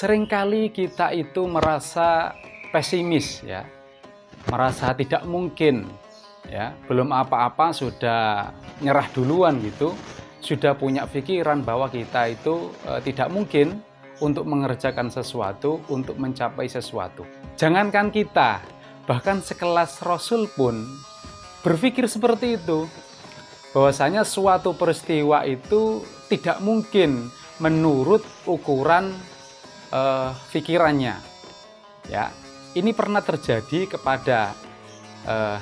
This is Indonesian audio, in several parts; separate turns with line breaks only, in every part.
Seringkali kita itu merasa pesimis ya, merasa tidak mungkin ya, belum apa-apa sudah nyerah duluan gitu, sudah punya pikiran bahwa kita itu tidak mungkin untuk mengerjakan sesuatu, untuk mencapai sesuatu. Jangankan kita, bahkan sekelas Rasul pun berpikir seperti itu, bahwasanya suatu peristiwa itu tidak mungkin menurut ukuran pikirannya. Ya, ini pernah terjadi kepada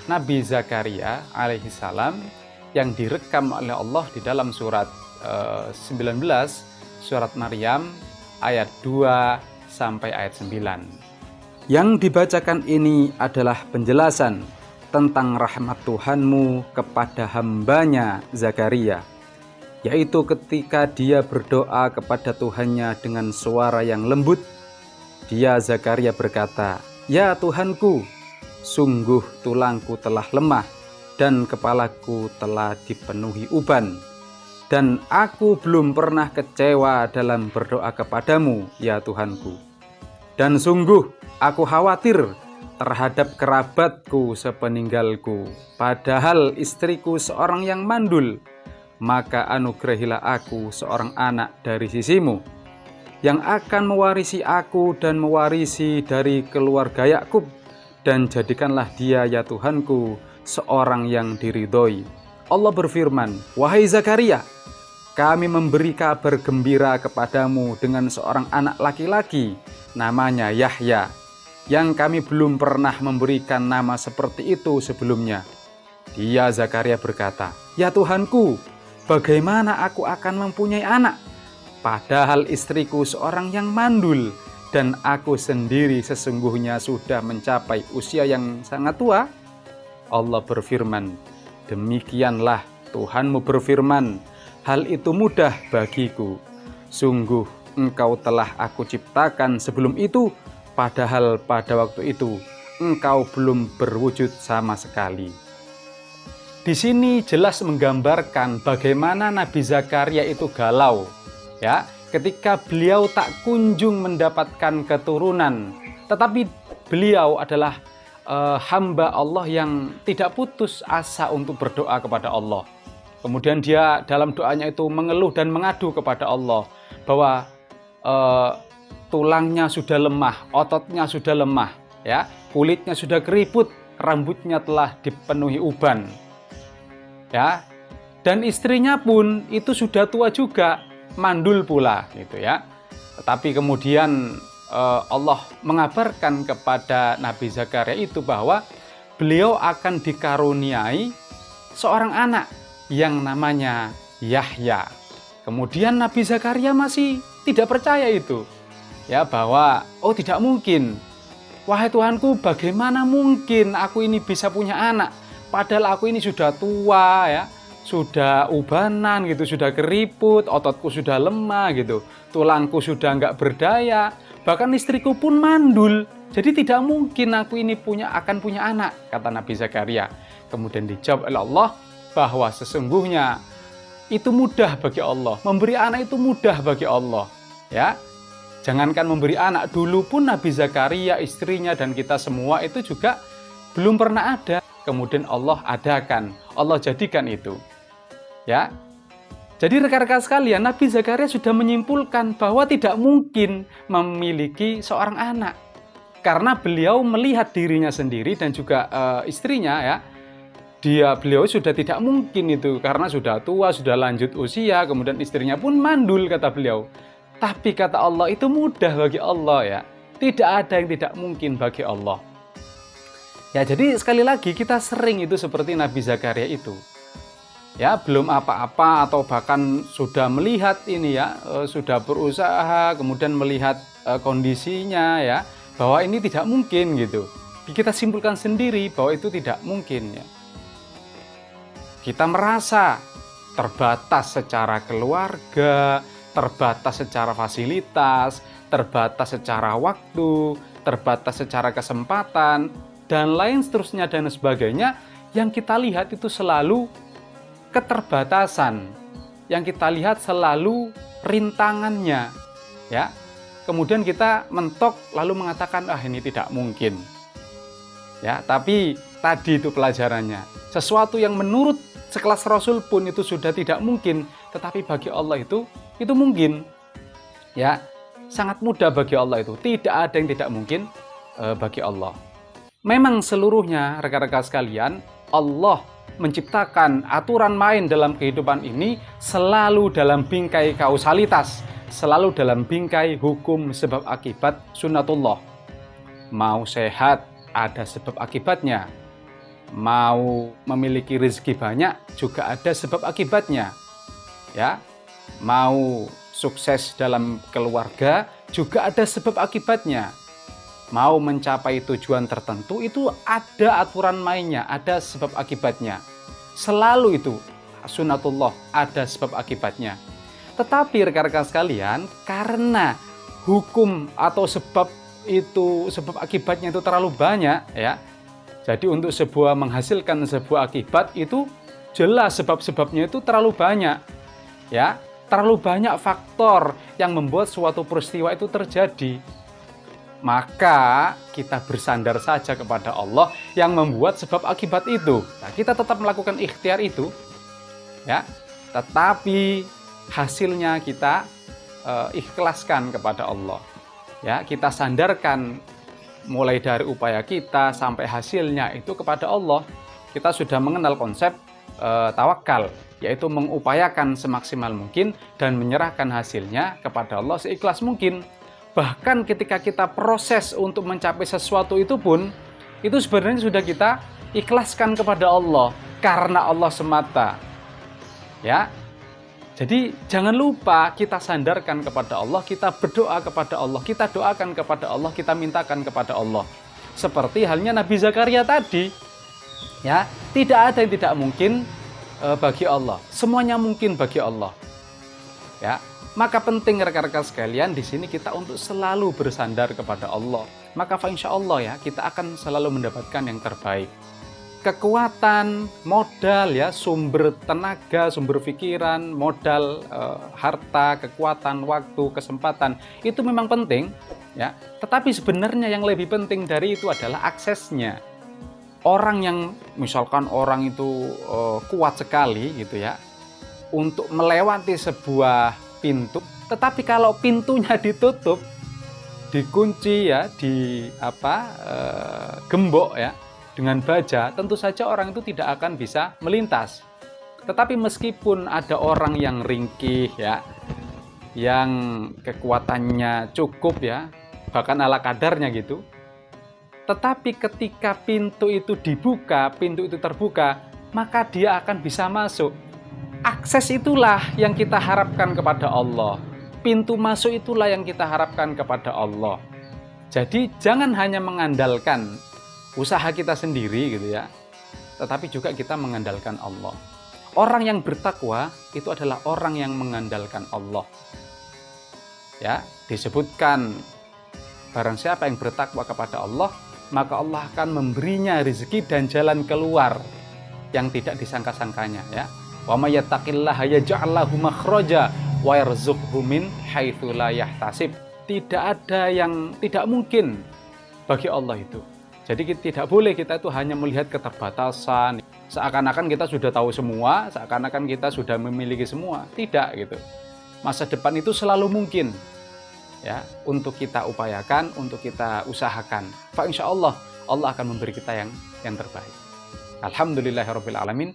Nabi Zakaria alaihissalam yang direkam oleh Allah di dalam surat 19 surat Maryam ayat 2 sampai ayat 9. Yang dibacakan ini adalah penjelasan tentang rahmat Tuhanmu kepada hambanya Zakaria, yaitu ketika dia berdoa kepada Tuhannya dengan suara yang lembut. Dia Zakaria berkata, "Ya Tuhanku, sungguh tulangku telah lemah dan kepalaku telah dipenuhi uban. Dan aku belum pernah kecewa dalam berdoa kepadamu, ya Tuhanku. Dan sungguh aku khawatir terhadap kerabatku sepeninggalku, padahal istriku seorang yang mandul. Maka anugerahilah aku seorang anak dari sisimu, yang akan mewarisi aku dan mewarisi dari keluarga Yakub. Dan jadikanlah dia, ya Tuhanku, seorang yang diridhoi." Allah berfirman, "Wahai Zakaria, kami memberi kabar gembira kepadamu dengan seorang anak laki-laki, namanya Yahya, yang kami belum pernah memberikan nama seperti itu sebelumnya." Dia Zakaria berkata, "Ya Tuhanku, bagaimana aku akan mempunyai anak? Padahal istriku seorang yang mandul, dan aku sendiri sesungguhnya sudah mencapai usia yang sangat tua." Allah berfirman, "Demikianlah Tuhanmu berfirman, hal itu mudah bagiku. Sungguh engkau telah aku ciptakan sebelum itu, padahal pada waktu itu engkau belum berwujud sama sekali." Di sini jelas menggambarkan bagaimana Nabi Zakaria itu galau, ya, ketika beliau tak kunjung mendapatkan keturunan, tetapi beliau adalah hamba Allah yang tidak putus asa untuk berdoa kepada Allah. Kemudian dia dalam doanya itu mengeluh dan mengadu kepada Allah bahwa tulangnya sudah lemah, ototnya sudah lemah, ya, kulitnya sudah keriput, rambutnya telah dipenuhi uban. Ya, dan istrinya pun itu sudah tua juga, mandul pula gitu ya. Tetapi kemudian Allah mengabarkan kepada Nabi Zakaria itu bahwa beliau akan dikaruniai seorang anak yang namanya Yahya. Kemudian Nabi Zakaria masih tidak percaya itu, ya, bahwa tidak mungkin. "Wahai Tuhanku, bagaimana mungkin aku ini bisa punya anak? Padahal aku ini sudah tua ya, sudah ubanan gitu, sudah keriput, ototku sudah lemah gitu, tulangku sudah nggak berdaya, bahkan istriku pun mandul. Jadi tidak mungkin aku ini akan punya anak," kata Nabi Zakaria. Kemudian dijawab oleh Allah bahwa sesungguhnya itu mudah bagi Allah, memberi anak itu mudah bagi Allah, ya. Jangankan memberi anak, dulu pun Nabi Zakaria, istrinya dan kita semua itu juga belum pernah ada. Kemudian Allah adakan, Allah jadikan itu. Ya. Jadi rekan-rekan sekalian, Nabi Zakaria sudah menyimpulkan bahwa tidak mungkin memiliki seorang anak. Karena beliau melihat dirinya sendiri dan juga istrinya ya. Beliau sudah tidak mungkin itu karena sudah tua, sudah lanjut usia, kemudian istrinya pun mandul kata beliau. Tapi kata Allah itu mudah bagi Allah ya. Tidak ada yang tidak mungkin bagi Allah. Ya, jadi sekali lagi kita sering itu seperti Nabi Zakaria itu. Ya, belum apa-apa atau bahkan sudah melihat ini ya, sudah berusaha, kemudian melihat kondisinya ya, bahwa ini tidak mungkin gitu. Kita simpulkan sendiri bahwa itu tidak mungkin ya. Kita merasa terbatas secara keluarga, terbatas secara fasilitas, terbatas secara waktu, terbatas secara kesempatan, dan lain seterusnya dan sebagainya. Yang kita lihat itu selalu keterbatasan, yang kita lihat selalu rintangannya, ya. kemudian kita mentok lalu mengatakan ini tidak mungkin. Ya, tapi tadi itu pelajarannya. Sesuatu yang menurut sekelas Rasul pun itu sudah tidak mungkin, tetapi bagi Allah itu mungkin. Ya, sangat mudah bagi Allah itu. Tidak ada yang tidak mungkin bagi Allah. Memang seluruhnya rekan-rekan sekalian, Allah menciptakan aturan main dalam kehidupan ini selalu dalam bingkai kausalitas, selalu dalam bingkai hukum sebab akibat sunnatullah. Mau sehat ada sebab akibatnya, mau memiliki rezeki banyak juga ada sebab akibatnya, ya. Mau sukses dalam keluarga juga ada sebab akibatnya. Mau mencapai tujuan tertentu itu ada aturan mainnya, ada sebab akibatnya. Selalu itu sunnatullah, ada sebab akibatnya. Tetapi rekan-rekan sekalian, karena hukum atau sebab akibatnya itu terlalu banyak, ya. Jadi untuk menghasilkan sebuah akibat itu jelas sebab-sebabnya itu terlalu banyak, ya. Terlalu banyak faktor yang membuat suatu peristiwa itu terjadi. Maka kita bersandar saja kepada Allah yang membuat sebab akibat itu. Nah, kita tetap melakukan ikhtiar itu, ya. Tetapi hasilnya kita ikhlaskan kepada Allah. Ya, kita sandarkan mulai dari upaya kita sampai hasilnya itu kepada Allah. Kita sudah mengenal konsep tawakal, yaitu mengupayakan semaksimal mungkin dan menyerahkan hasilnya kepada Allah seikhlas mungkin. Bahkan ketika kita proses untuk mencapai sesuatu itu pun, itu sebenarnya sudah kita ikhlaskan kepada Allah, karena Allah semata. Ya, jadi jangan lupa kita sandarkan kepada Allah, kita berdoa kepada Allah, kita doakan kepada Allah, kita mintakan kepada Allah. Seperti halnya Nabi Zakaria tadi. Ya, tidak ada yang tidak mungkin bagi Allah. Semuanya mungkin bagi Allah. Ya, maka penting rekan-rekan sekalian di sini kita untuk selalu bersandar kepada Allah. Maka insya Allah ya kita akan selalu mendapatkan yang terbaik. Kekuatan, modal ya, sumber tenaga, sumber pikiran, modal harta, kekuatan, waktu, kesempatan itu memang penting ya. Tetapi sebenarnya yang lebih penting dari itu adalah aksesnya. Orang yang misalkan orang itu kuat sekali gitu ya untuk melewati sebuah pintu, tetapi kalau pintunya ditutup, dikunci ya, gembok ya dengan baja, tentu saja orang itu tidak akan bisa melintas. Tetapi meskipun ada orang yang ringkih ya, yang kekuatannya cukup ya, bahkan ala kadarnya gitu, tetapi ketika pintu itu dibuka, pintu itu terbuka, maka dia akan bisa masuk. Akses itulah yang kita harapkan kepada Allah. Pintu masuk itulah yang kita harapkan kepada Allah. Jadi jangan hanya mengandalkan usaha kita sendiri gitu ya, tetapi juga kita mengandalkan Allah. Orang yang bertakwa itu adalah orang yang mengandalkan Allah. Ya, disebutkan barang siapa yang bertakwa kepada Allah, maka Allah akan memberinya rezeki dan jalan keluar yang tidak disangka-sangkanya ya. Wa may yattaqillaha yaj'al lahu makhraja wa yarzuqhu min haitsu la yahtasib. Tidak ada yang tidak mungkin bagi Allah itu. Jadi tidak boleh kita itu hanya melihat keterbatasan, seakan-akan kita sudah tahu semua, seakan-akan kita sudah memiliki semua. Tidak gitu. Masa depan itu selalu mungkin ya, untuk kita upayakan, untuk kita usahakan. Fa insyaallah Allah akan memberi kita yang terbaik. Alhamdulillahirabbil alamin.